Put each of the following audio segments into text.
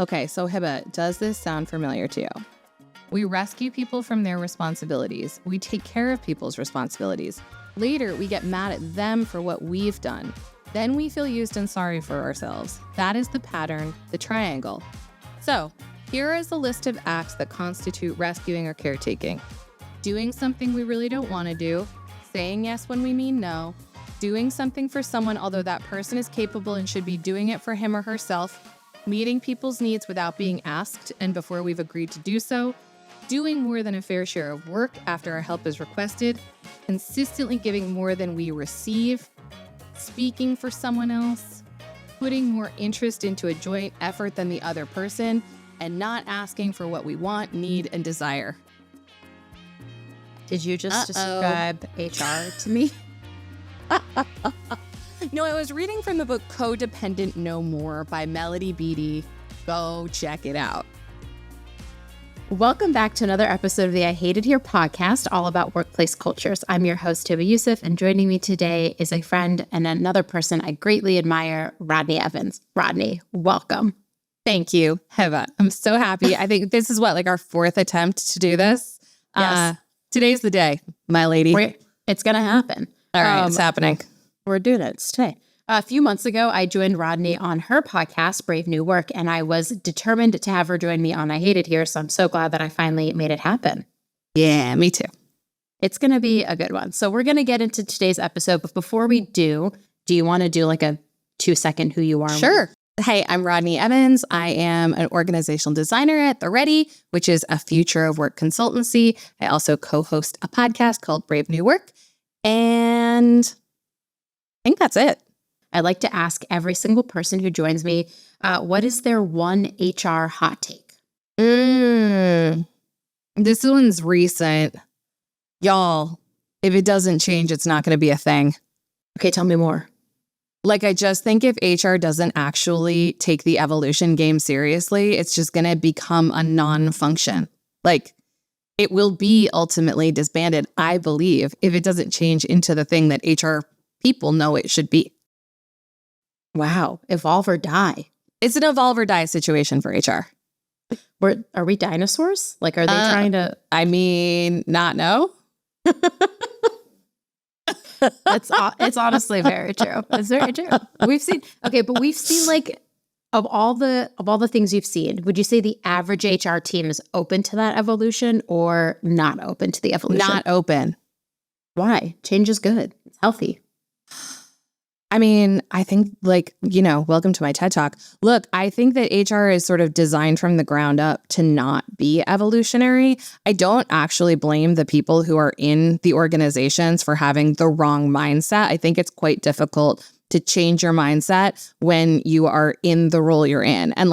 Okay, so Hebba, does this sound familiar to you? We rescue people from their responsibilities. We take care of people's responsibilities. Later, we get mad at them for what we've done. Then we feel used and sorry for ourselves. That is the pattern, the triangle. So, here is a list of acts that constitute rescuing or caretaking. Doing something we really don't want to do, saying yes when we mean no, doing something for someone although that person is capable and should be doing it for him or herself, meeting people's needs without being asked and before we've agreed to do so, doing more than a fair share of work after our help is requested, consistently giving more than we receive, speaking for someone else, putting more interest into a joint effort than the other person, and not asking for what we want, need, and desire. Did you just describe HR to me? No, I was reading from the book Codependent No More by Melody Beattie. Go check it out. Welcome back to another episode of the I Hate It Here podcast, all about workplace cultures. I'm your host, Youssef, and joining me today is a friend and another person I greatly admire, Rodney Evans. Rodney, welcome. Thank you, Hebba. I'm so happy. I think this is our fourth attempt to do this. Yes. Today's the day, my lady. It's going to happen. All right, it's happening. We're doing it. It's today. A few months ago, I joined Rodney on her podcast, Brave New Work, and I was determined to have her join me on I Hate It Here, so I'm so glad that I finally made it happen. Yeah, me too. It's going to be a good one. So we're going to get into today's episode, but before we do you want to do a 2-second who you are? Sure. Hey, I'm Rodney Evans. I am an organizational designer at The Ready, which is a future of work consultancy. I also co-host a podcast called Brave New Work, and I think that's it. I like to ask every single person who joins me, what is their one HR hot take? This one's recent. Y'all, if it doesn't change, it's not going to be a thing. Okay, tell me more. I just think if HR doesn't actually take the evolution game seriously, it's just going to become a non-function. It will be ultimately disbanded, I believe, if it doesn't change into the thing that HR people know it should be. Wow. Evolve or die. It's an evolve or die situation for HR. Are we dinosaurs? Are they trying to... I mean, not know. It's honestly very true. It's very true. We've seen of all the things you've seen, would you say the average HR team is open to that evolution or not open to the evolution? Not open. Why? Change is good. It's healthy. I mean, I think welcome to my TED Talk. Look, I think that HR is sort of designed from the ground up to not be evolutionary. I don't actually blame the people who are in the organizations for having the wrong mindset. I think it's quite difficult to change your mindset when you are in the role you're in. And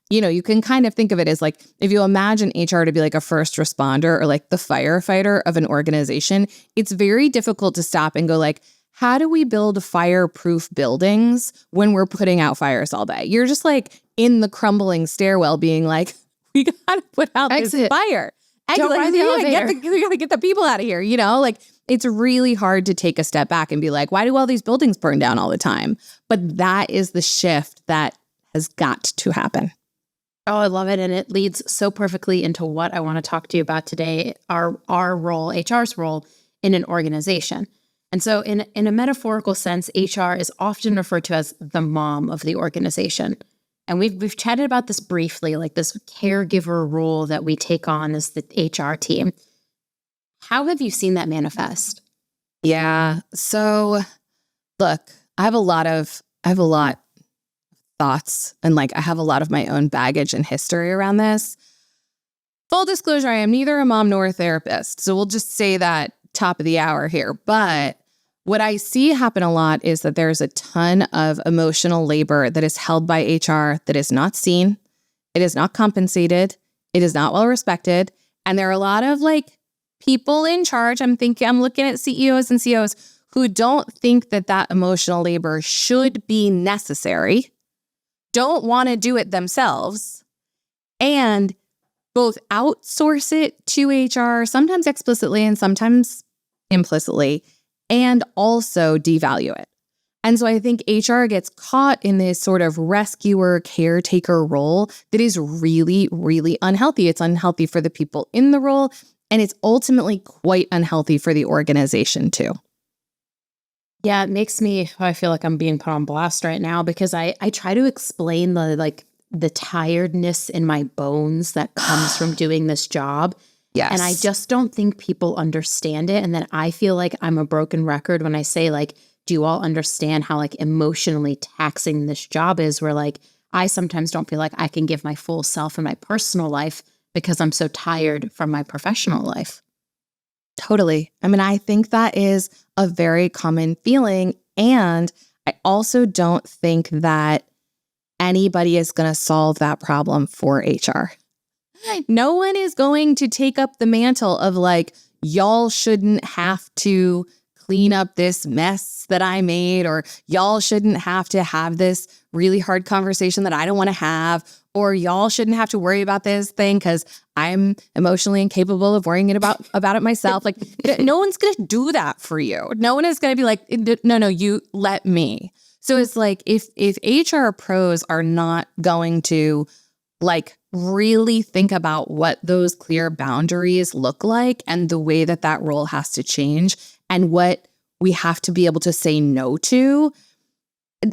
you can kind of think of it as if you imagine HR to be a first responder or the firefighter of an organization, it's very difficult to stop and go how do we build fireproof buildings when we're putting out fires all day? You're just in the crumbling stairwell being we got to put out this fire. Don't ride the elevator. We got to get the people out of here, It's really hard to take a step back and be why do all these buildings burn down all the time? But that is the shift that has got to happen. Oh, I love it. And it leads so perfectly into what I want to talk to you about today, our role, HR's role in an organization. And so in a metaphorical sense, HR is often referred to as the mom of the organization. And we've chatted about this briefly, this caregiver role that we take on as the HR team. How have you seen that manifest? Yeah. So look, I have a lot of thoughts and I have a lot of my own baggage and history around this. Full disclosure, I am neither a mom nor a therapist. So we'll just say that top of the hour here. But what I see happen a lot is that there's a ton of emotional labor that is held by HR that is not seen. It is not compensated. It is not well respected. And there are a lot of people in charge. I'm looking at CEOs and COOs who don't think that emotional labor should be necessary, don't want to do it themselves, and both outsource it to HR, sometimes explicitly and sometimes implicitly, and also devalue it. And so I think HR gets caught in this sort of rescuer, caretaker role that is really, really unhealthy. It's unhealthy for the people in the role, and it's ultimately quite unhealthy for the organization too. Yeah, it makes me, I feel like I'm being put on blast right now because I try to explain the tiredness in my bones that comes from doing this job. Yes. And I just don't think people understand it. And then I feel like I'm a broken record when I say, like, do you all understand how like emotionally taxing this job is? Where like I sometimes don't feel like I can give my full self in my personal life because I'm so tired from my professional life. Totally. I mean, I think that is a very common feeling. And I also don't think that anybody is going to solve that problem for HR. No one is going to take up the mantle of like, y'all shouldn't have to clean up this mess that I made, or y'all shouldn't have to have this really hard conversation that I don't want to have, or y'all shouldn't have to worry about this thing because I'm emotionally incapable of worrying about it myself. Like, no one's going to do that for you. No one is going to be like, no, you let me. So it's like, if HR pros are not going to like really think about what those clear boundaries look like and the way that that role has to change and what we have to be able to say no to,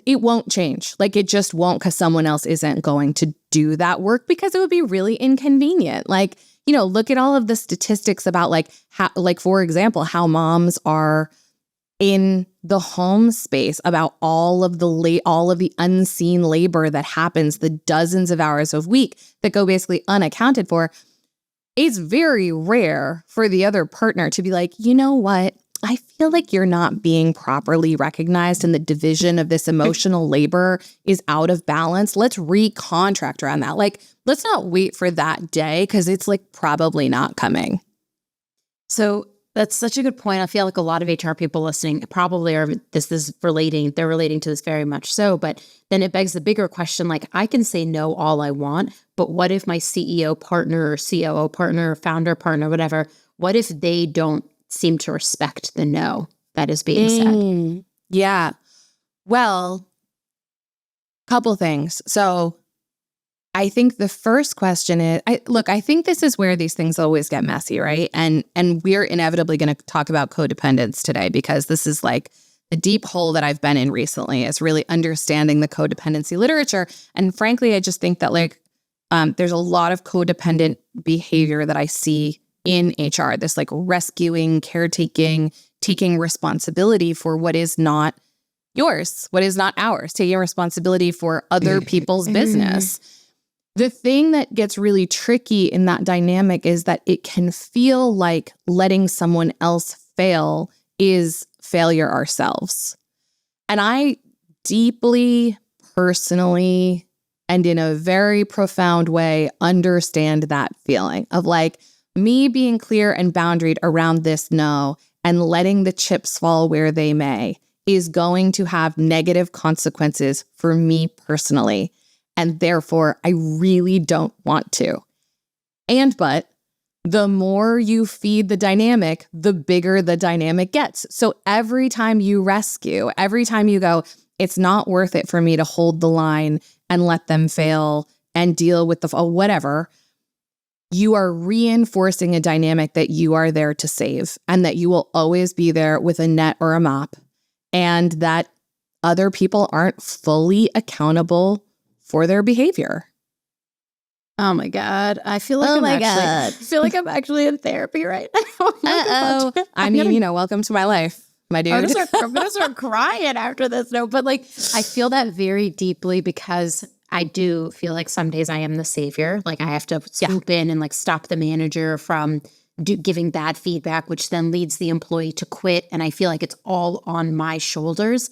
it won't change. Like it just won't, because someone else isn't going to do that work because it would be really inconvenient. Like, you know, look at all of the statistics about like how, like, for example, how moms are in the home space, about all of the unseen labor that happens, the dozens of hours a week that go basically unaccounted for. It's very rare for the other partner to be like, you know what? I feel like you're not being properly recognized and the division of this emotional labor is out of balance. Let's recontract around that. Like, let's not wait for that day because it's like probably not coming. So that's such a good point. I feel like a lot of HR people listening probably are, they're relating to this very much so, but then it begs the bigger question, like I can say no all I want, but what if my CEO partner or COO partner or founder partner, whatever, what if they don't seem to respect the no that is being said? Yeah. Well, couple things. So I think the first question is, I think this is where these things always get messy, right? And we're inevitably going to talk about codependence today because this is like the deep hole that I've been in recently, is really understanding the codependency literature. And frankly, I just think that like there's a lot of codependent behavior that I see in HR, this like rescuing, caretaking, taking responsibility for what is not yours, what is not ours, taking responsibility for other people's business. The thing that gets really tricky in that dynamic is that it can feel like letting someone else fail is failure ourselves. And I deeply, personally, and in a very profound way, understand that feeling of like me being clear and boundaried around this no and letting the chips fall where they may is going to have negative consequences for me personally. And therefore, I really don't want to. But the more you feed the dynamic, the bigger the dynamic gets. So every time you rescue, every time you go, it's not worth it for me to hold the line and let them fail and deal with whatever, you are reinforcing a dynamic that you are there to save and that you will always be there with a net or a mop, and that other people aren't fully accountable for their behavior. Oh my God. I feel like I feel like I'm actually in therapy right now. I mean, welcome to my life, my dude. I'm gonna start crying after this. No, but like I feel that very deeply because I do feel like some days I am the savior. Like I have to swoop in and like stop the manager from giving bad feedback, which then leads the employee to quit. And I feel like it's all on my shoulders.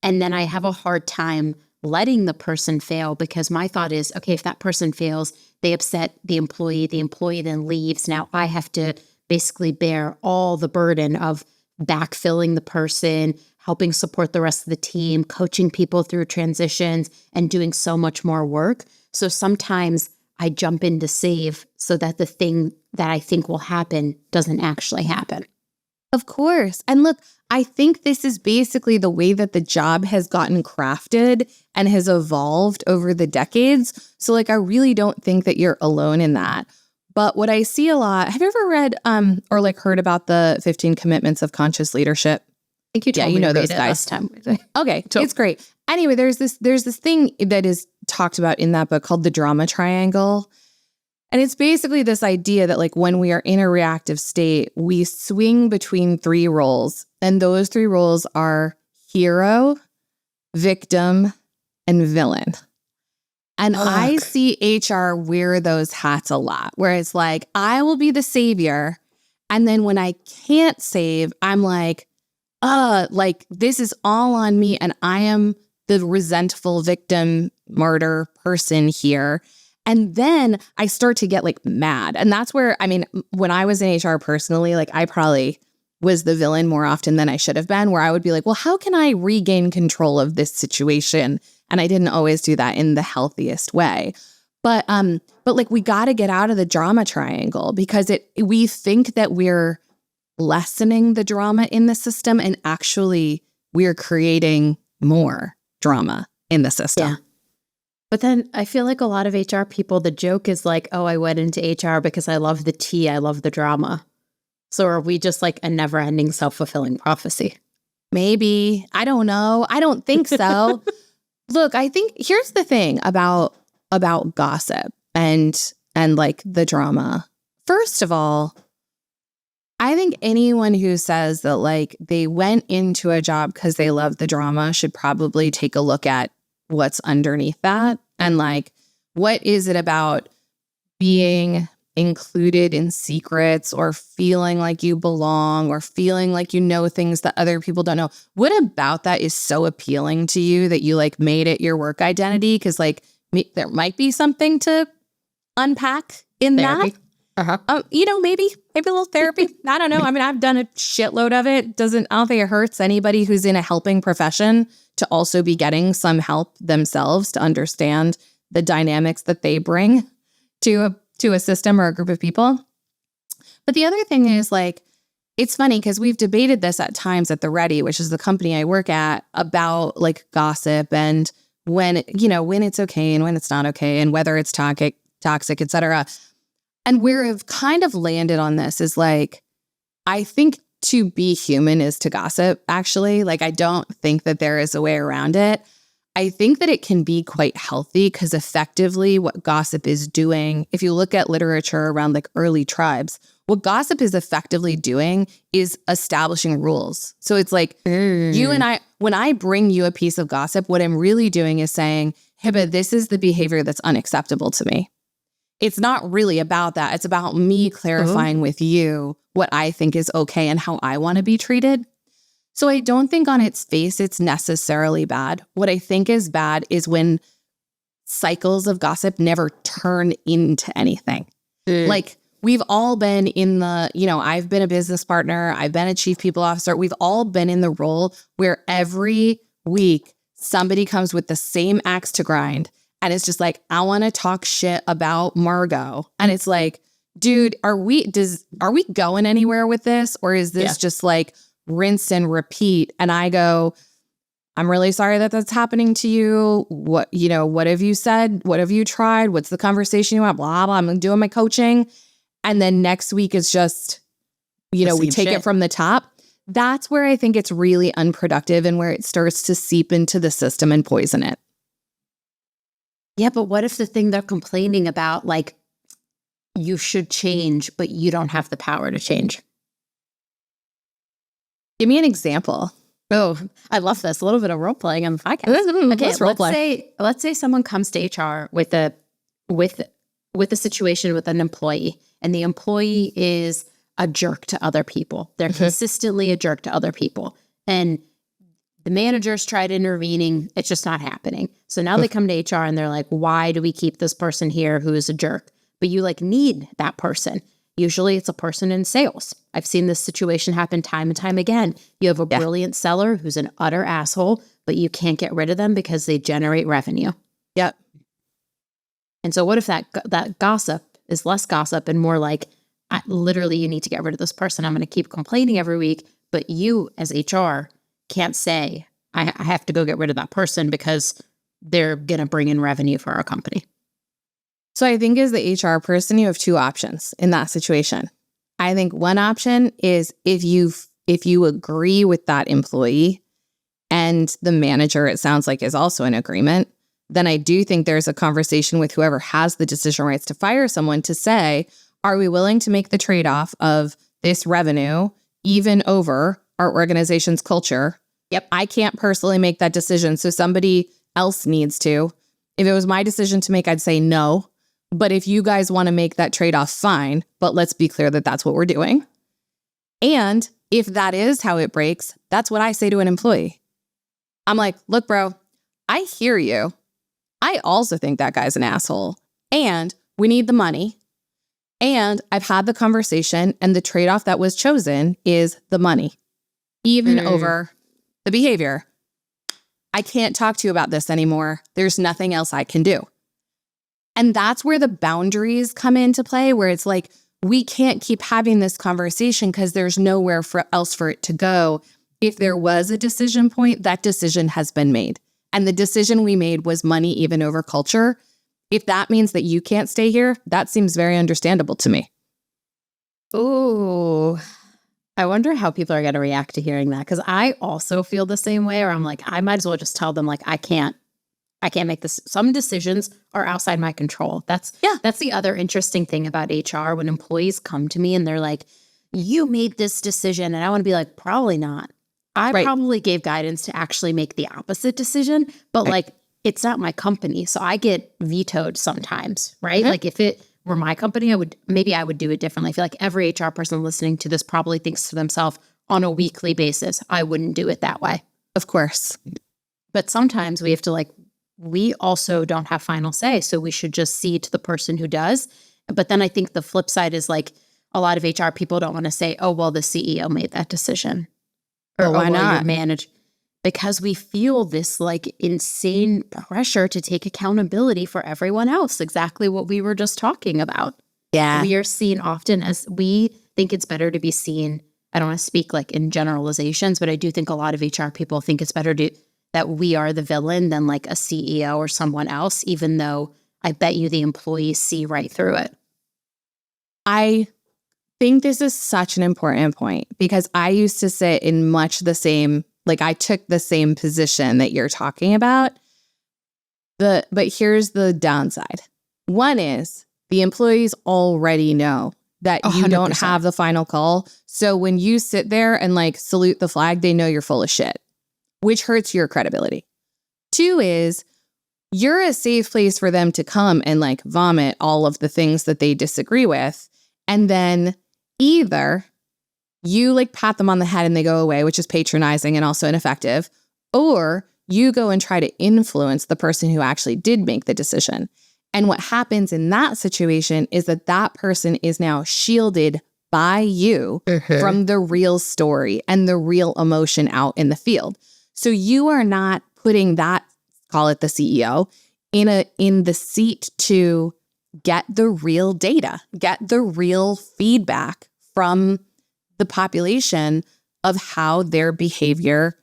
And then I have a hard time letting the person fail because my thought is, okay, if that person fails, they upset the employee then leaves. Now I have to basically bear all the burden of backfilling the person, helping support the rest of the team, coaching people through transitions, and doing so much more work. So sometimes I jump in to save so that the thing that I think will happen doesn't actually happen. Of course. And look, I think this is basically the way that the job has gotten crafted and has evolved over the decades. So like, I really don't think that you're alone in that. But what I see a lot, have you ever read or like heard about the 15 Commitments of Conscious Leadership? I think you told me know to those read it guys. last time. Okay, it's great. Anyway, there's this thing that is talked about in that book called the drama triangle. And it's basically this idea that like when we are in a reactive state, we swing between 3 roles. And those 3 roles are hero, victim, and villain. And I see HR wear those hats a lot, where it's like, I will be the savior. And then when I can't save, I'm like this is all on me. And I am the resentful victim, martyr person here. And then I start to get like mad. And that's where, I mean, when I was in HR personally, like I probably was the villain more often than I should have been, where I would be like, well, how can I regain control of this situation? And I didn't always do that in the healthiest way. But like we got to get out of the drama triangle, because we think that we're lessening the drama in the system, and actually we're creating more drama in the system. Yeah. But then I feel like a lot of HR people, the joke is like, oh, I went into HR because I love the tea, I love the drama. So are we just like a never-ending self-fulfilling prophecy? Maybe. I don't know. I don't think so. Look, I think here's the thing about gossip and like the drama. First of all, I think anyone who says that like they went into a job because they love the drama should probably take a look at what's underneath that. And like, what is it about being included in secrets, or feeling like you belong, or feeling like you know things that other people don't know? What about that is so appealing to you that you like made it your work identity? Because like there might be something to unpack in Therapy. that. Maybe a little therapy. I don't know. I mean, I've done a shitload of it. I don't think it hurts anybody who's in a helping profession to also be getting some help themselves to understand the dynamics that they bring to a system or a group of people. But the other thing is like, it's funny because we've debated this at times at The Ready, which is the company I work at, about like gossip and when it's okay and when it's not okay, and whether it's toxic, et cetera. And where I've kind of landed on this is like, I think to be human is to gossip, actually. Like, I don't think that there is a way around it. I think that it can be quite healthy, because effectively what gossip is doing, if you look at literature around like early tribes, what gossip is effectively doing is establishing rules. So it's like you and I, when I bring you a piece of gossip, what I'm really doing is saying, Hebba, this is the behavior that's unacceptable to me. It's not really about that. It's about me clarifying with you what I think is okay and how I want to be treated. So I don't think on its face it's necessarily bad. What I think is bad is when cycles of gossip never turn into anything. Like, we've all been in the, I've been a business partner, I've been a chief people officer. We've all been in the role where every week somebody comes with the same axe to grind. And it's just like, I want to talk shit about Margot. And it's like, dude, are we going anywhere with this? Or is this just like rinse and repeat? And I go, I'm really sorry that that's happening to you. What have you said? What have you tried? What's the conversation you want? Blah, blah. I'm doing my coaching. And then next week is just, we take it from the top. That's where I think it's really unproductive, and where it starts to seep into the system and poison it. Yeah, but what if the thing they're complaining about, like, you should change, but you don't have the power to change? Give me an example. Oh, I love this. A little bit of role playing on the podcast. Okay, let's say someone comes to HR with a situation with an employee, and the employee is a jerk to other people. They're consistently a jerk to other people. And the managers tried intervening. It's just not happening. So now they come to HR and they're like, why do we keep this person here who is a jerk? But you like need that person. Usually it's a person in sales. I've seen this situation happen time and time again. You have a brilliant seller who's an utter asshole, but you can't get rid of them because they generate revenue. Yep. And so what if that gossip is less gossip and more like, literally, you need to get rid of this person. I'm going to keep complaining every week, but you as HR can't say, I have to go get rid of that person because they're going to bring in revenue for our company. So I think as the HR person, you have two options in that situation. I think one option is if you agree with that employee and the manager, it sounds like, is also in agreement, then I do think there's a conversation with whoever has the decision rights to fire someone to say, are we willing to make the trade-off of this revenue even over our organization's culture? Yep. I can't personally make that decision, so somebody else needs to. If it was my decision to make, I'd say no. But if you guys want to make that trade-off, fine. But let's be clear that that's what we're doing. And if that is how it breaks, that's what I say to an employee. I'm like, look, bro, I hear you. I also think that guy's an asshole. And we need the money. And I've had the conversation, and the trade-off that was chosen is the money, even over the behavior. I can't talk to you about this anymore. There's nothing else I can do. And that's where the boundaries come into play, where it's like, we can't keep having this conversation because there's nowhere else for it to go. If there was a decision point, that decision has been made. And the decision we made was money even over culture. If that means that you can't stay here, that seems very understandable to me. Ooh, I wonder how people are going to react to hearing that, because I also feel the same way, or I'm like, I might as well just tell them, like, I can't make this. Some decisions are outside my control. That's the other interesting thing about HR, when employees come to me and they're like, you made this decision. And I want to be like, probably not. I probably gave guidance to actually make the opposite decision, but like, it's not my company. So I get vetoed sometimes, right? Like if it were my company, I would do it differently. I feel like every HR person listening to this probably thinks to themselves on a weekly basis, I wouldn't do it that way. Of course. But sometimes we have to we also don't have final say. So we should just see to the person who does. But then I think the flip side is like, a lot of HR people don't want to say, oh, well, the CEO made that decision. Or why not? Because we feel this like insane pressure to take accountability for everyone else. Exactly what we were just talking about. Yeah. We are seen often as, we think it's better to be seen. I don't want to speak like in generalizations, but I do think a lot of HR people think it's better that we are the villain than like a CEO or someone else, even though I bet you the employees see right through it. I think this is such an important point, because I used to sit in much the same, like I took the same position that you're talking about. But here's the downside. One is the employees already know that you 100%. Don't have the final call. So when you sit there and like salute the flag, they know you're full of shit, which hurts your credibility. Two is you're a safe place for them to come and like vomit all of the things that they disagree with. And then either you like pat them on the head and they go away, which is patronizing and also ineffective, or you go and try to influence the person who actually did make the decision. And what happens in that situation is that person is now shielded by you from the real story and the real emotion out in the field. So you are not putting that, call it the CEO, in the seat to get the real data, get the real feedback from the population of how their behavior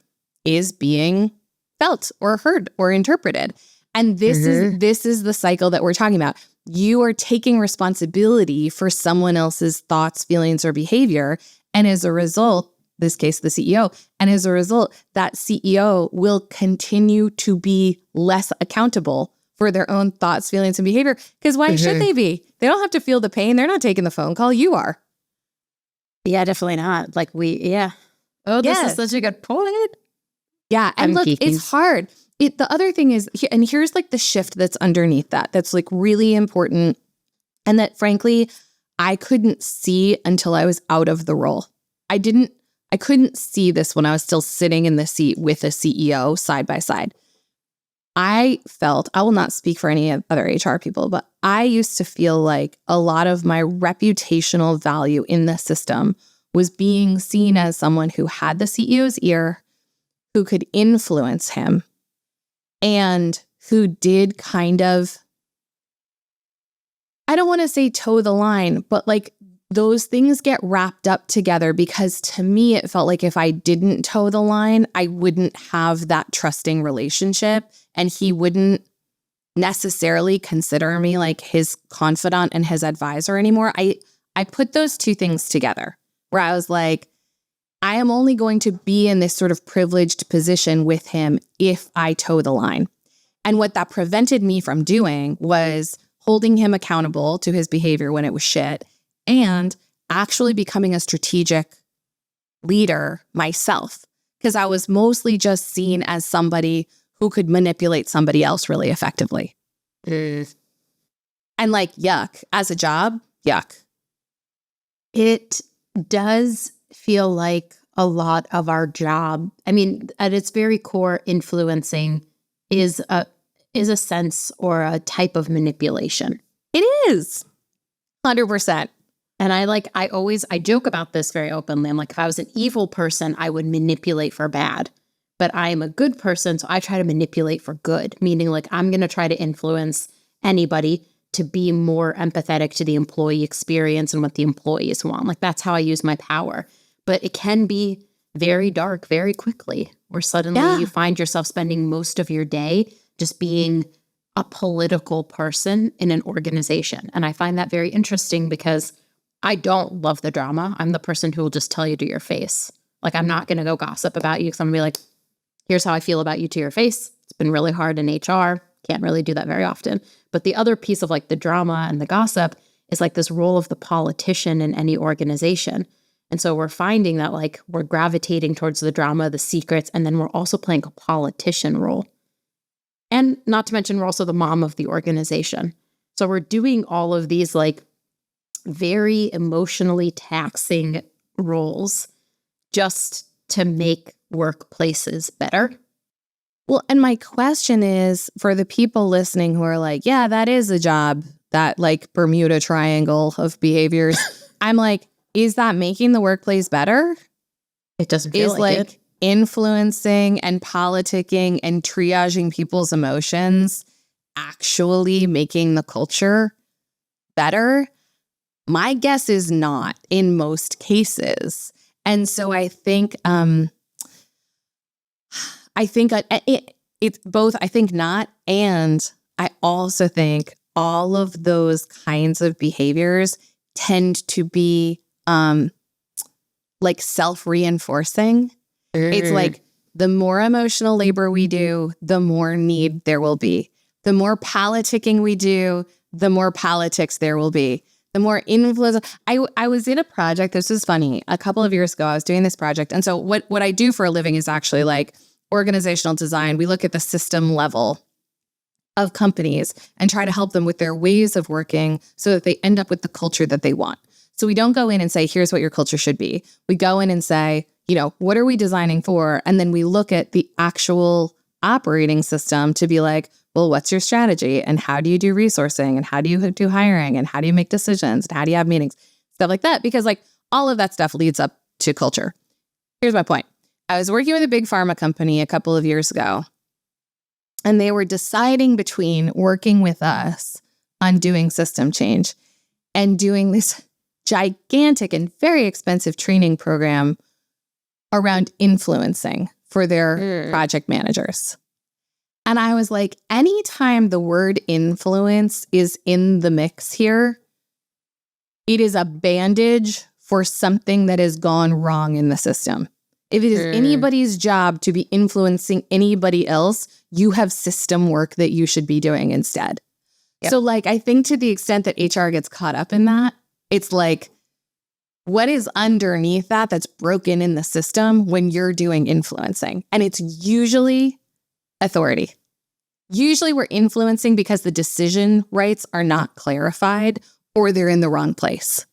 is being felt or heard or interpreted. And this is the cycle that we're talking about. You are taking responsibility for someone else's thoughts, feelings, or behavior. And as a result, this case, the CEO, and as a result, that CEO will continue to be less accountable for their own thoughts, feelings, and behavior. Because why should they be? They don't have to feel the pain. They're not taking the phone call. You are. Yeah, definitely not. Like Oh, this is such a good point. Yeah. And look, it's hard. The other thing is, and here's like the shift that's underneath that's like really important. And that frankly, I couldn't see until I was out of the role. I couldn't see this when I was still sitting in the seat with a CEO side by side. I will not speak for any other HR people, but I used to feel like a lot of my reputational value in the system was being seen as someone who had the CEO's ear, who could influence him, and who did kind of, I don't want to say toe the line, but like those things get wrapped up together because to me, it felt like if I didn't toe the line, I wouldn't have that trusting relationship and he wouldn't necessarily consider me like his confidant and his advisor anymore. I put those two things together where I was like, I am only going to be in this sort of privileged position with him if I toe the line. And what that prevented me from doing was holding him accountable to his behavior when it was shit and actually becoming a strategic leader myself, because I was mostly just seen as somebody who could manipulate somebody else really effectively. And like, yuck, as a job, yuck. It does feel like a lot of our job, I mean, at its very core, influencing is a sense or a type of manipulation. It is 100%. And I joke about this very openly. I'm like, if I was an evil person, I would manipulate for bad. But I am a good person, so I try to manipulate for good, meaning like I'm going to try to influence anybody to be more empathetic to the employee experience and what the employees want. Like that's how I use my power. But it can be very dark very quickly, where suddenly you find yourself spending most of your day just being a political person in an organization. And I find that very interesting because I don't love the drama. I'm the person who will just tell you to your face. Like, I'm not going to go gossip about you because I'm going to be like, here's how I feel about you to your face. It's been really hard in HR. Can't really do that very often. But the other piece of like the drama and the gossip is like this role of the politician in any organization. And so we're finding that like we're gravitating towards the drama, the secrets, and then we're also playing a politician role. And not to mention, we're also the mom of the organization. So we're doing all of these like very emotionally taxing roles just to make workplaces better. Well, and my question is for the people listening who are like, yeah, that is a job, that like Bermuda Triangle of behaviors. I'm like, is that making the workplace better? It doesn't feel like it. Influencing and politicking and triaging people's emotions actually making the culture better? My guess is not in most cases. And so I think it's both. I think not. And I also think all of those kinds of behaviors tend to be like self-reinforcing. It's like the more emotional labor we do, the more need there will be. The more politicking we do, the more politics there will be. The more influence. I was in a project, this was funny, a couple of years ago, I was doing this project. And so what I do for a living is actually like organizational design. We look at the system level of companies and try to help them with their ways of working so that they end up with the culture that they want. So we don't go in and say, here's what your culture should be. We go in and say, what are we designing for? And then we look at the actual operating system to be like, well, what's your strategy? And how do you do resourcing? And how do you do hiring? And how do you make decisions? And how do you have meetings? Stuff like that. Because like all of that stuff leads up to culture. Here's my point. I was working with a big pharma company a couple of years ago, and they were deciding between working with us on doing system change and doing this gigantic and very expensive training program around influencing for their project managers. And I was like, anytime the word influence is in the mix here, it is a bandage for something that has gone wrong in the system. If it is anybody's job to be influencing anybody else, you have system work that you should be doing instead. Yep. So like, I think to the extent that HR gets caught up in that, it's like, what is underneath that's broken in the system when you're doing influencing? And it's usually authority. Usually we're influencing because the decision rights are not clarified or they're in the wrong place.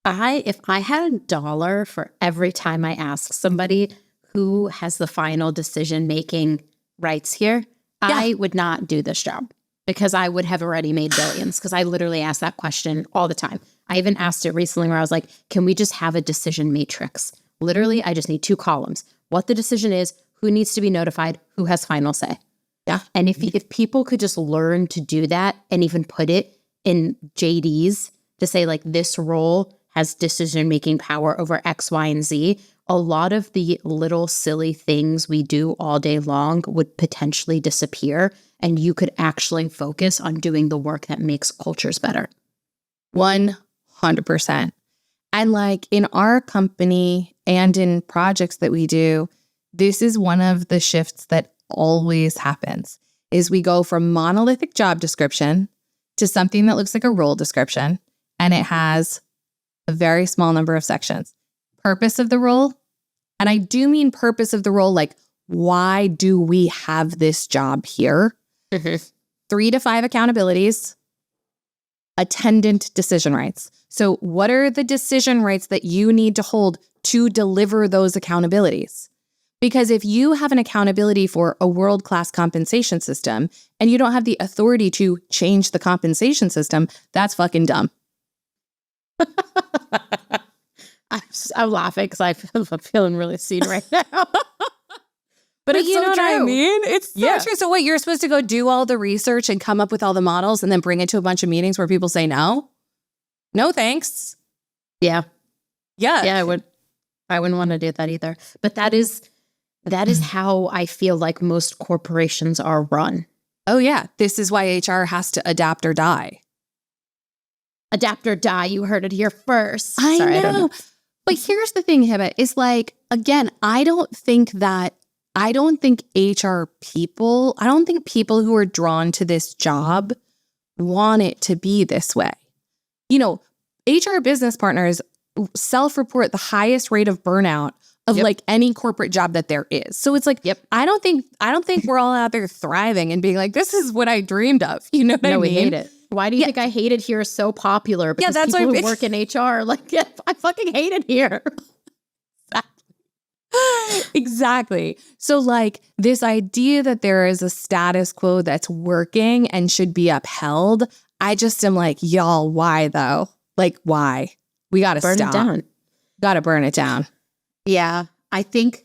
If I had $1 for every time I ask somebody who has the final decision-making rights here, I would not do this job because I would have already made billions, because I literally ask that question all the time. I even asked it recently where I was like, can we just have a decision matrix? Literally, I just need 2 columns. What the decision is, who needs to be notified, who has final say. Yeah. And if people could just learn to do that and even put it in JDs to say like this role has decision-making power over X, Y, and Z, a lot of the little silly things we do all day long would potentially disappear, and you could actually focus on doing the work that makes cultures better. 100%. And like in our company and in projects that we do, this is one of the shifts that always happens, is we go from monolithic job description to something that looks like a role description, and it has a very small number of sections. Purpose of the role, and I do mean purpose of the role, like why do we have this job here? 3 to 5 accountabilities, attendant decision rights. So what are the decision rights that you need to hold to deliver those accountabilities? Because if you have an accountability for a world-class compensation system and you don't have the authority to change the compensation system, that's fucking dumb. I'm laughing because I'm feeling really seen right now. But it's you so know true. what I mean? It's so true. So what, you're supposed to go do all the research and come up with all the models and then bring it to a bunch of meetings where people say no? No, thanks. Yeah. Yeah. Yeah, I wouldn't want to do that either. But that is how I feel like most corporations are run. Oh, yeah. This is why HR has to adapt or die. Adapt or die. You heard it here first. I Sorry, know. I don't know. But here's the thing, Hebba, is like, again, I don't think HR people, I don't think people who are drawn to this job want it to be this way. You know, HR business partners self-report the highest rate of burnout of like any corporate job that there is. So it's like, I don't think we're all out there thriving and being like, this is what I dreamed of. You know what I mean? We hate it. Why do you think I hate it here is so popular? Because that's people why who work in HR, like, I fucking hate it here. Exactly. So like this idea that there is a status quo that's working and should be upheld, I just am like, y'all, why though? Like, why? We got to burn stop. it down. Got to burn it down. Yeah. I think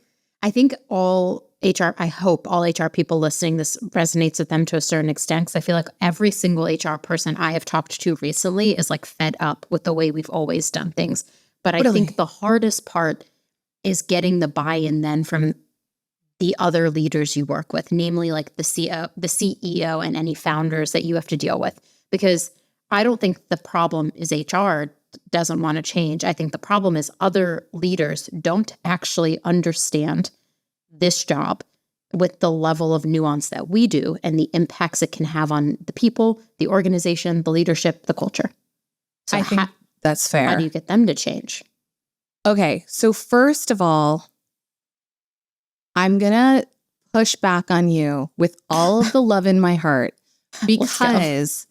all HR, I hope all HR people listening, this resonates with them to a certain extent, because I feel like every single HR person I have talked to recently is like fed up with the way we've always done things. But I think the hardest part is getting the buy-in then from the other leaders you work with, namely like the CEO and any founders that you have to deal with. Because I don't think the problem is HR doesn't want to change. I think the problem is other leaders don't actually understand this job with the level of nuance that we do and the impacts it can have on the people, the organization, the leadership, the culture. So I think that's fair. How do you get them to change? Okay, so first of all, I'm going to push back on you with all of the love in my heart, because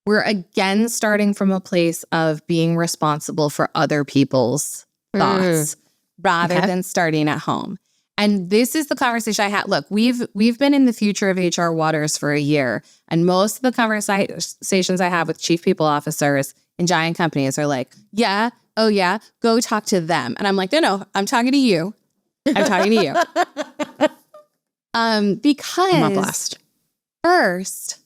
we're again starting from a place of being responsible for other people's thoughts rather than starting at home. And this is the conversation I had. Look, we've been in the future of HR waters for a year, and most of the conversations I have with chief people officers in giant companies are like, oh yeah, go talk to them. And I'm like, no, I'm talking to you. I'm talking to you. Because I'm a blast. First,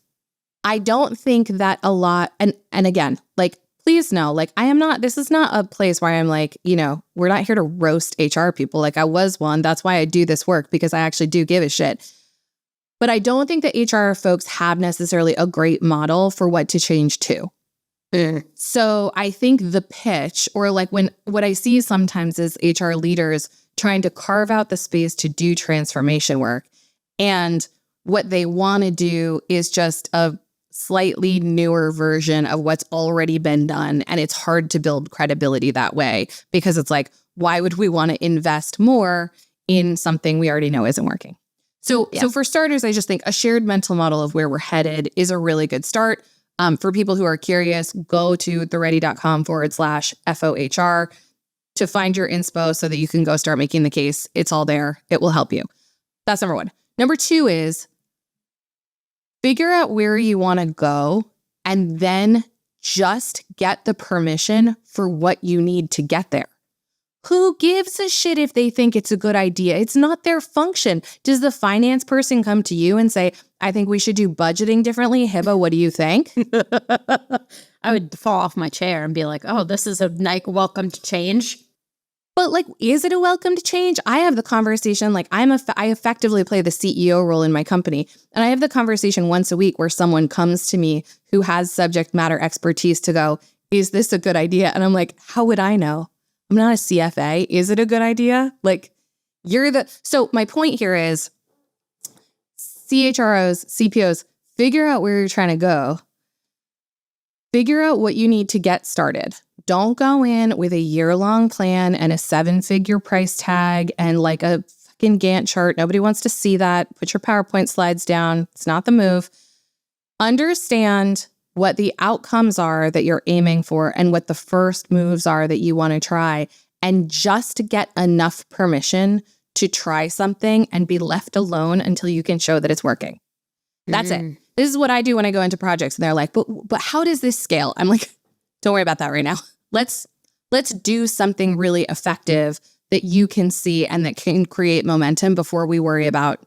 I don't think that a lot, and again, like, please know, like, this is not a place where I'm like, we're not here to roast HR people. Like, I was one. That's why I do this work, because I actually do give a shit. But I don't think that HR folks have necessarily a great model for what to change to. So I think the pitch, or like what I see sometimes is HR leaders trying to carve out the space to do transformation work. And what they want to do is just a slightly newer version of what's already been done. And it's hard to build credibility that way, because it's like, why would we want to invest more in something we already know isn't working? So for starters, I just think a shared mental model of where we're headed is a really good start. For people who are curious, go to theready.com/FOHR to find your inspo so that you can go start making the case. It's all there. It will help you. That's number one. Number two is figure out where you want to go, and then just get the permission for what you need to get there. Who gives a shit if they think it's a good idea? It's not their function. Does the finance person come to you and say, I think we should do budgeting differently? Hebba, what do you think? I would fall off my chair and be like, oh, this is a nice welcome to change. But like, is it a welcome to change? I have the conversation, like I effectively play the CEO role in my company. And I have the conversation once a week where someone comes to me who has subject matter expertise to go, is this a good idea? And I'm like, how would I know? I'm not a CFA. Is it a good idea? Like so my point here is CHROs, CPOs, figure out where you're trying to go. Figure out what you need to get started. Don't go in with a year-long plan and a 7-figure price tag and like a fucking Gantt chart. Nobody wants to see that. Put your PowerPoint slides down. It's not the move. Understand what the outcomes are that you're aiming for and what the first moves are that you want to try. And just get enough permission to try something and be left alone until you can show that it's working. That's it. This is what I do when I go into projects and they're like, but how does this scale? I'm like, don't worry about that right now. Let's do something really effective that you can see and that can create momentum before we worry about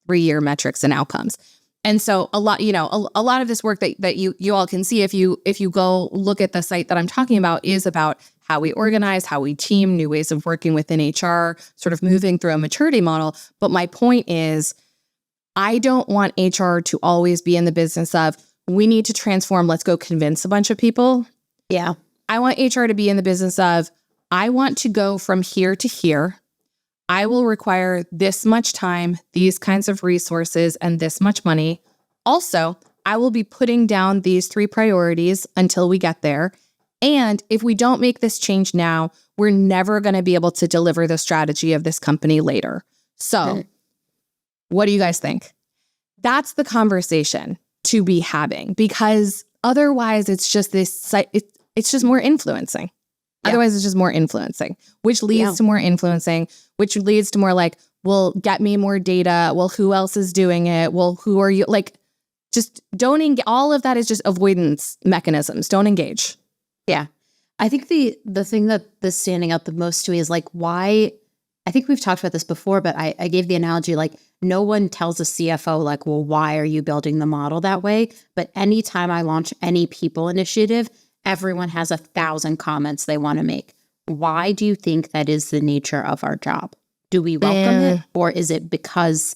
3-year metrics and outcomes. And so a lot of this work that you all can see if you go look at the site that I'm talking about is about how we organize, how we team, new ways of working within HR, sort of moving through a maturity model. But my point is, I don't want HR to always be in the business of, we need to transform, let's go convince a bunch of people. Yeah. I want HR to be in the business of, I want to go from here to here. I will require this much time, these kinds of resources, and this much money. Also, I will be putting down these 3 priorities until we get there. And if we don't make this change now, we're never going to be able to deliver the strategy of this company later. So what do you guys think? That's the conversation to be having, because otherwise it's just it's just more influencing. Yeah. Otherwise it's just more influencing, which leads to more influencing, which leads to more like, well, get me more data. Well, who else is doing it? Well, who are you? Like, just don't engage. All of that is just avoidance mechanisms. Don't engage. Yeah. I think the thing that's standing out the most to me is like, why, I think we've talked about this before, but I gave the analogy, like, no one tells a CFO like, well, why are you building the model that way? But anytime I launch any people initiative, everyone has 1,000 comments they want to make. Why do you think that is the nature of our job? Do we welcome it, or is it because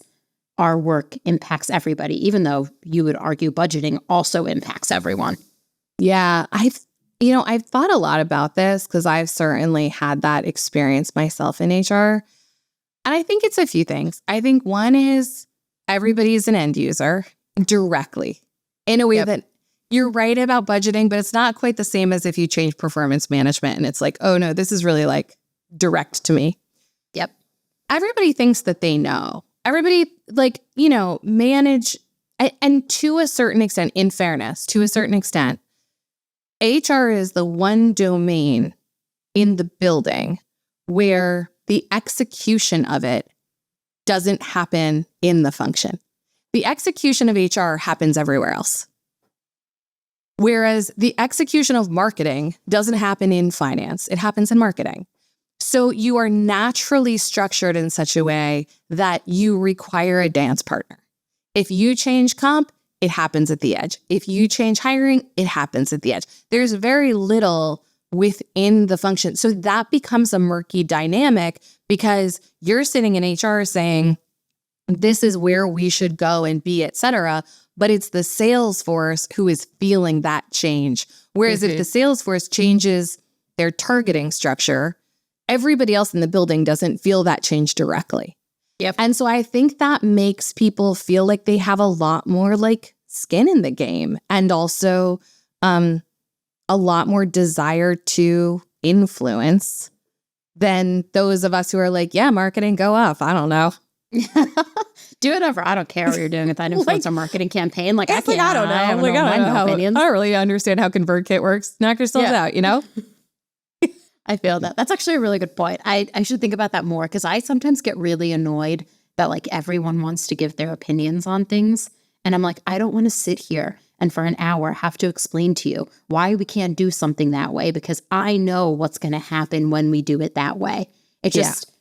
our work impacts everybody, even though you would argue budgeting also impacts everyone? Yeah, I've thought a lot about this because I've certainly had that experience myself in HR. And I think it's a few things. I think one is everybody's an end user directly in a way that you're right about budgeting, but it's not quite the same as if you change performance management and it's like, oh no, this is really like direct to me. Yep. Everybody thinks that they know. Everybody manage, and to a certain extent, in fairness, to a certain extent, HR is the one domain in the building where the execution of it doesn't happen in the function. The execution of HR happens everywhere else. Whereas the execution of marketing doesn't happen in finance, it happens in marketing. So you are naturally structured in such a way that you require a dance partner. If you change comp, it happens at the edge. If you change hiring, it happens at the edge. There's very little within the function. So that becomes a murky dynamic because you're sitting in HR saying, this is where we should go and be, et cetera. But it's the sales force who is feeling that change. Whereas if the sales force changes their targeting structure, everybody else in the building doesn't feel that change directly. Yep. And so I think that makes people feel like they have a lot more like skin in the game and also a lot more desire to influence than those of us who are like, yeah, marketing, go off. I don't know. Do whatever. I don't care what you're doing with that influencer marketing campaign. Like, I don't know. I don't really understand how ConvertKit works. Knock yourselves out, you know? I feel that. That's actually a really good point. I should think about that more because I sometimes get really annoyed that like everyone wants to give their opinions on things. And I'm like, I don't want to sit here and for an hour have to explain to you why we can't do something that way because I know what's going to happen when we do it that way. It just,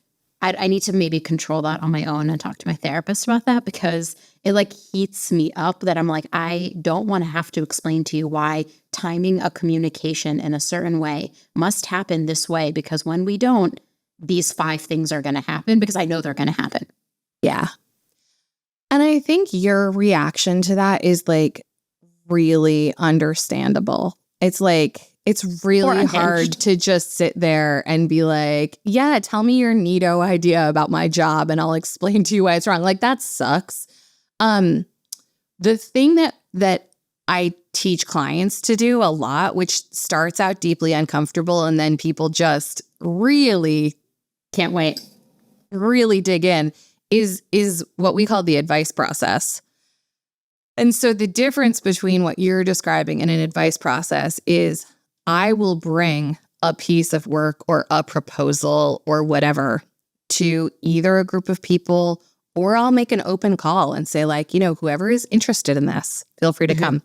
I need to maybe control that on my own and talk to my therapist about that, because it like heats me up that I'm like, I don't want to have to explain to you why timing a communication in a certain way must happen this way, because when we don't, these 5 things are going to happen, because I know they're going to happen. Yeah. And I think your reaction to that is like really understandable. It's like, it's really hard to just sit there and be like, yeah, tell me your neato idea about my job and I'll explain to you why it's wrong. Like, that sucks. The thing that I teach clients to do a lot, which starts out deeply uncomfortable and then people just really can't wait, really dig in, is what we call the advice process. And so the difference between what you're describing and an advice process is I will bring a piece of work or a proposal or whatever to either a group of people, or I'll make an open call and say, like, whoever is interested in this, feel free to come.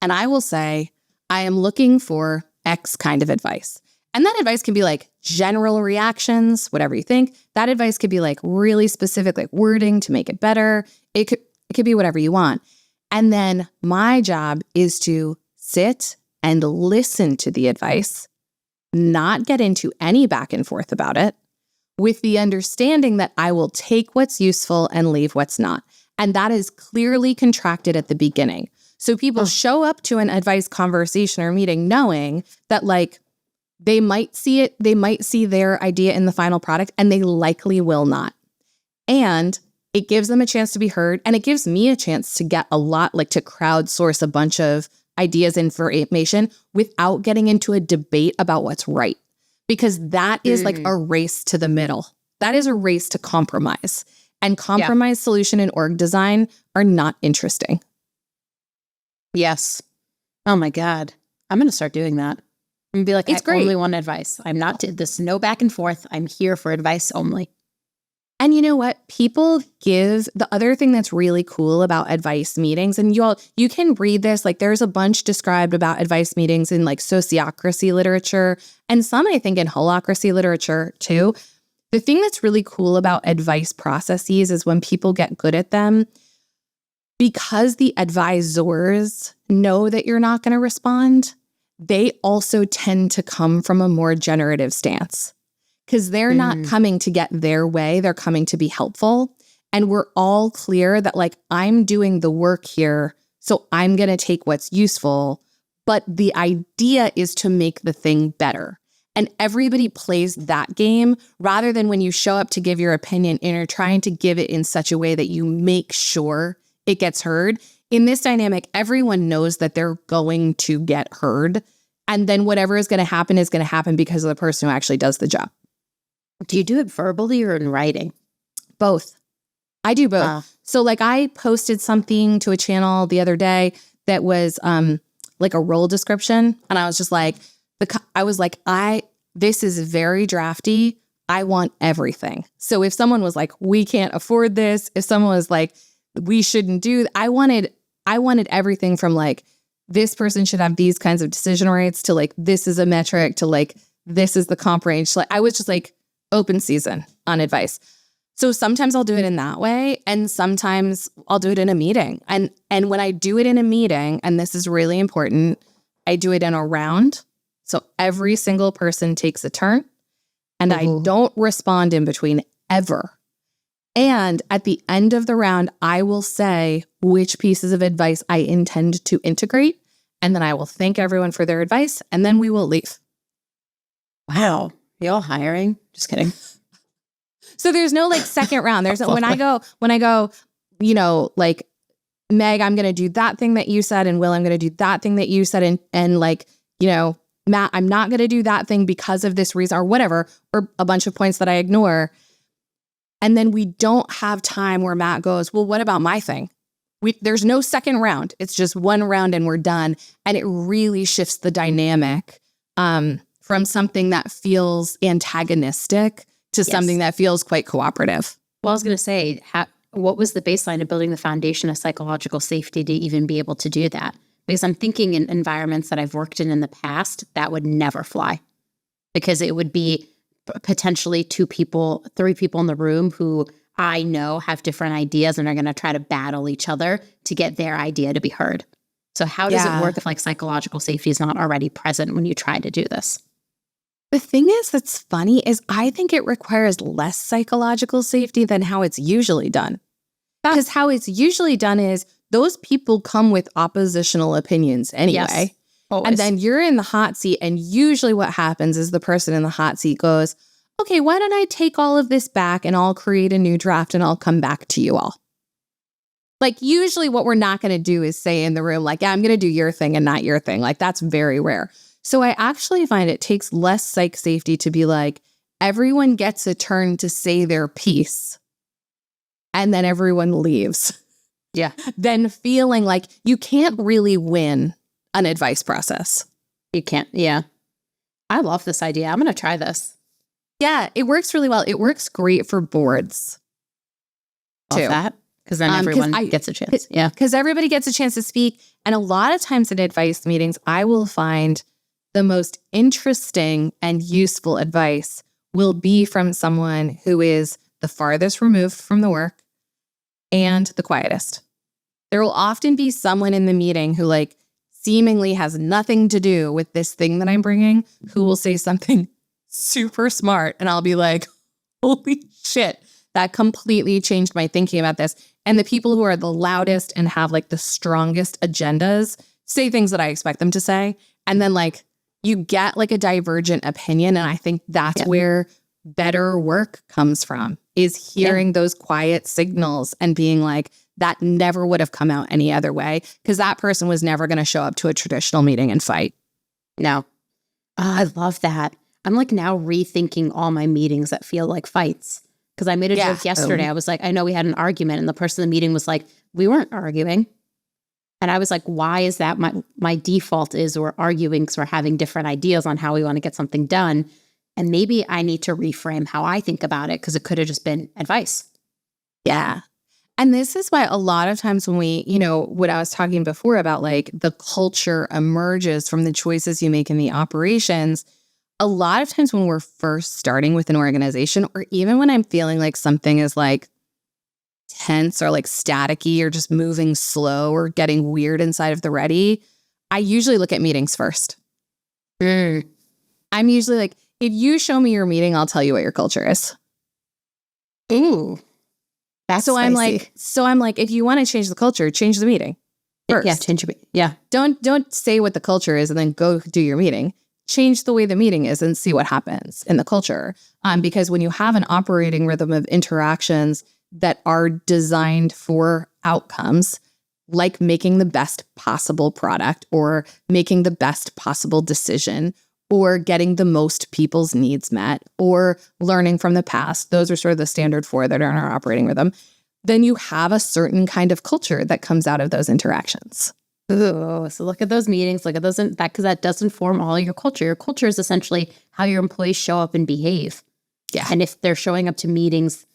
And I will say, I am looking for X kind of advice. And that advice can be like general reactions, whatever you think. That advice could be like really specific, like wording to make it better. It could be whatever you want. And then my job is to sit and listen to the advice, not get into any back and forth about it, with the understanding that I will take what's useful and leave what's not. And that is clearly contracted at the beginning. So people show up to an advice conversation or meeting knowing that like they might see it, they might see their idea in the final product, and they likely will not. And it gives them a chance to be heard, and it gives me a chance to get a lot, like to crowdsource a bunch of ideas and information without getting into a debate about what's right. Because that is like a race to the middle. That is a race to compromise. And compromise solution and org design are not interesting. Yes. Oh my God. I'm going to start doing that. I'm going to be like, I only want advice. I'm not, this no back and forth. I'm here for advice only. And you know what? People give, the other thing that's really cool about advice meetings, and you can read this, like there's a bunch described about advice meetings in like sociocracy literature, and some I think in holacracy literature too. The thing that's really cool about advice processes is when people get good at them, because the advisors know that you're not going to respond, they also tend to come from a more generative stance. Because they're not coming to get their way, they're coming to be helpful. And we're all clear that like, I'm doing the work here, so I'm going to take what's useful. But the idea is to make the thing better. And everybody plays that game rather than when you show up to give your opinion and you're trying to give it in such a way that you make sure it gets heard. In this dynamic, everyone knows that they're going to get heard. And then whatever is going to happen because of the person who actually does the job. Do you do it verbally or in writing? Both. I do both. So like I posted something to a channel the other day that was like a role description. And I was just like, this is very drafty. I want everything. So if someone was like, we can't afford this, if someone was like, we shouldn't do, I wanted everything from like, this person should have these kinds of decision rights to like, this is a metric to like, this is the comp range. Like I was just like, open season on advice. So sometimes I'll do it in that way, and sometimes I'll do it in a meeting. And when I do it in a meeting, and this is really important, I do it in a round. So every single person takes a turn, and I don't respond in between ever. And at the end of the round, I will say which pieces of advice I intend to integrate, and then I will thank everyone for their advice, and then we will leave. Wow. Y'all hiring? Just kidding. So there's no like second round. There's when I go, like Meg, I'm going to do that thing that you said, and Will, I'm going to do that thing that you said, and like, Matt, I'm not going to do that thing because of this reason or whatever, or a bunch of points that I ignore. And then we don't have time where Matt goes, well, what about my thing? There's no second round. It's just one round and we're done. And it really shifts the dynamic from something that feels antagonistic to something that feels quite cooperative. Well, I was going to say, what was the baseline of building the foundation of psychological safety to even be able to do that? Because I'm thinking in environments that I've worked in the past, that would never fly. Because it would be potentially 2 people, 3 people in the room who I know have different ideas and are going to try to battle each other to get their idea to be heard. So how does it work if like psychological safety is not already present when you try to do this? The thing is that's funny is I think it requires less psychological safety than how it's usually done. Because how it's usually done is those people come with oppositional opinions anyway. Yes, always. And then you're in the hot seat. And usually what happens is the person in the hot seat goes, okay, why don't I take all of this back and I'll create a new draft and I'll come back to you all. Like usually what we're not going to do is say in the room, like, yeah, I'm going to do your thing and not your thing. Like that's very rare. So I actually find it takes less psych safety to be like, everyone gets a turn to say their piece and then everyone leaves. Yeah. Then feeling like you can't really win an advice process. You can't. Yeah. I love this idea. I'm going to try this. Yeah, it works really well. It works great for boards Love too. that. Because then everyone gets a chance. Yeah. Because everybody gets a chance to speak. And a lot of times in advice meetings, I will find the most interesting and useful advice will be from someone who is the farthest removed from the work and the quietest. There will often be someone in the meeting who like seemingly has nothing to do with this thing that I'm bringing, who will say something super smart. And I'll be like, holy shit, that completely changed my thinking about this. And the people who are the loudest and have like the strongest agendas say things that I expect them to say. And then like you get like a divergent opinion. And I think that's where better work comes from, is hearing those quiet signals and being like, that never would have come out any other way because that person was never going to show up to a traditional meeting and fight. No. I love that. I'm like now rethinking all my meetings that feel like fights. Because I made a joke yesterday. I was like, I know we had an argument. And the person in the meeting was like, we weren't arguing. And I was like, why is that? My default is we're arguing because we're having different ideas on how we want to get something done. And maybe I need to reframe how I think about it because it could have just been advice. Yeah. And this is why a lot of times when we, you know, what I was talking before about like the culture emerges from the choices you make in the operations. A lot of times when we're first starting with an organization, or even when I'm feeling like something is like tense or like staticky or just moving slow or getting weird inside of the ready, I usually look at meetings first. I'm usually like, if you show me your meeting, I'll tell you what your culture is. Ooh. That's spicy. I'm like, if you want to change the culture, change the meeting first. Yeah, change your meeting. Yeah. Don't say what the culture is and then go do your meeting. Change the way the meeting is and see what happens in the culture. Because when you have an operating rhythm of interactions that are designed for outcomes, like making the best possible product or making the best possible decision or getting the most people's needs met or learning from the past, those are sort of the standard 4 that are in our operating rhythm, then you have a certain kind of culture that comes out of those interactions. Ooh, so look at those meetings, look at those, because that does inform all your culture. Your culture is essentially how your employees show up and behave. Yeah. And if they're showing up to meetings,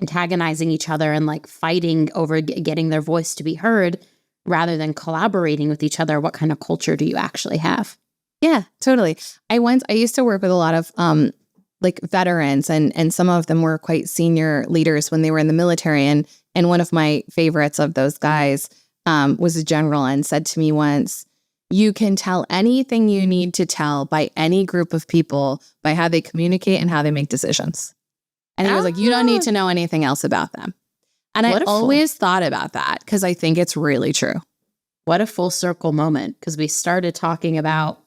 antagonizing each other and like fighting over getting their voice to be heard rather than collaborating with each other, what kind of culture do you actually have? Yeah, totally. I used to work with a lot of like veterans and some of them were quite senior leaders when they were in the military. And one of my favorites of those guys was a general and said to me once, you can tell anything you need to tell by any group of people by how they communicate and how they make decisions. And he was like, you don't need to know anything else about them. And I always thought about that because I think it's really true. What a full circle moment, because we started talking about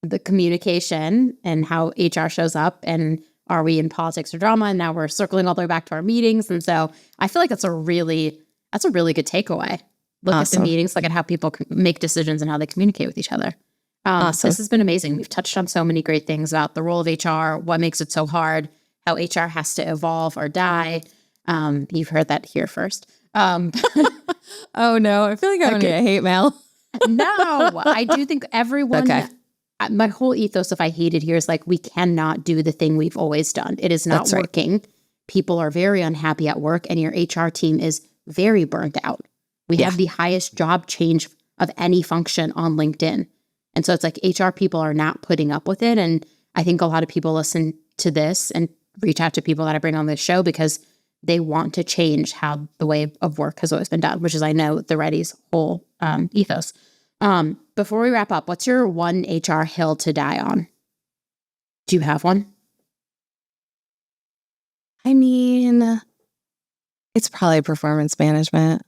the communication and how HR shows up and are we in politics or drama? And now we're circling all the way back to our meetings. And so I feel like that's a really good takeaway. Look at the meetings, look at how people make decisions and how they communicate with each other. This has been amazing. We've touched on so many great things about the role of HR, what makes it so hard, how HR has to evolve or die. You've heard that here first. Oh no, I feel like I'm going to get hate mail. No, I do think everyone, my whole ethos, if I hate it here, is like, we cannot do the thing we've always done. It is not working. Right. People are very unhappy at work and your HR team is very burnt out. We have the highest job change of any function on LinkedIn. And so it's like HR people are not putting up with it. And I think a lot of people listen to this and reach out to people that I bring on this show because they want to change how the way of work has always been done, which is, I know, the Ready's whole ethos. Before we wrap up, what's your one HR hill to die on? Do you have one? I mean, it's probably performance management.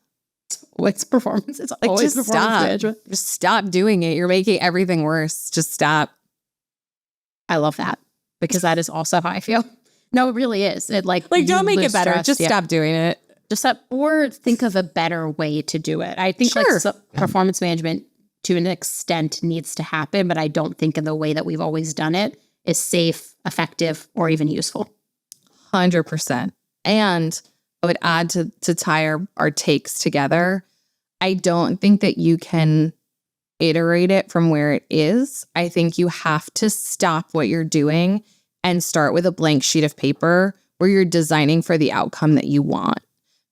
What's performance? It's like, always just performance stop. management. Just stop doing it. You're making everything worse. Just stop. I love that because that is also how I feel. No, it really is. It like don't make it better. Stress, just stop doing it. Just stop, or think of a better way to do it. I think performance management to an extent needs to happen, but I don't think in the way that we've always done it is safe, effective, or even useful. 100%. And I would add to tie our takes together. I don't think that you can iterate it from where it is. I think you have to stop what you're doing and start with a blank sheet of paper where you're designing for the outcome that you want.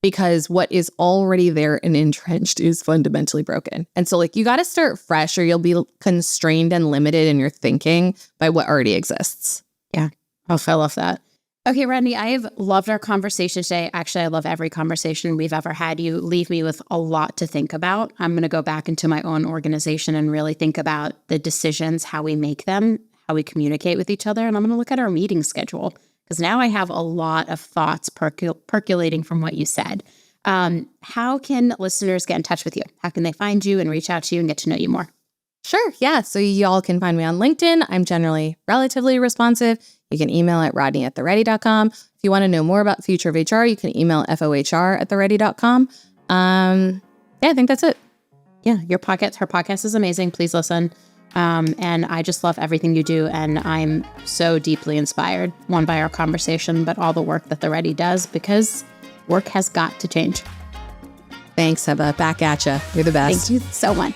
Because what is already there and entrenched is fundamentally broken. And so you got to start fresh or you'll be constrained and limited in your thinking by what already exists. Yeah. I love that. Okay, Rodney, I have loved our conversation today. Actually, I love every conversation we've ever had. You leave me with a lot to think about. I'm going to go back into my own organization and really think about the decisions, how we make them, how we communicate with each other. And I'm going to look at our meeting schedule because now I have a lot of thoughts percolating from what you said. How can listeners get in touch with you? How can they find you and reach out to you and get to know you more? Sure. Yeah. So y'all can find me on LinkedIn. I'm generally relatively responsive. You can email at rodney@theready.com. If you want to know more about the future of HR, you can email fohr@theready.com. Yeah, I think that's it. Yeah, her podcast is amazing. Please listen. And I just love everything you do. And I'm so deeply inspired, one, by our conversation, but all the work that The Ready does, because work has got to change. Thanks, Hebba. Back at you. You're the best. Thank you so much.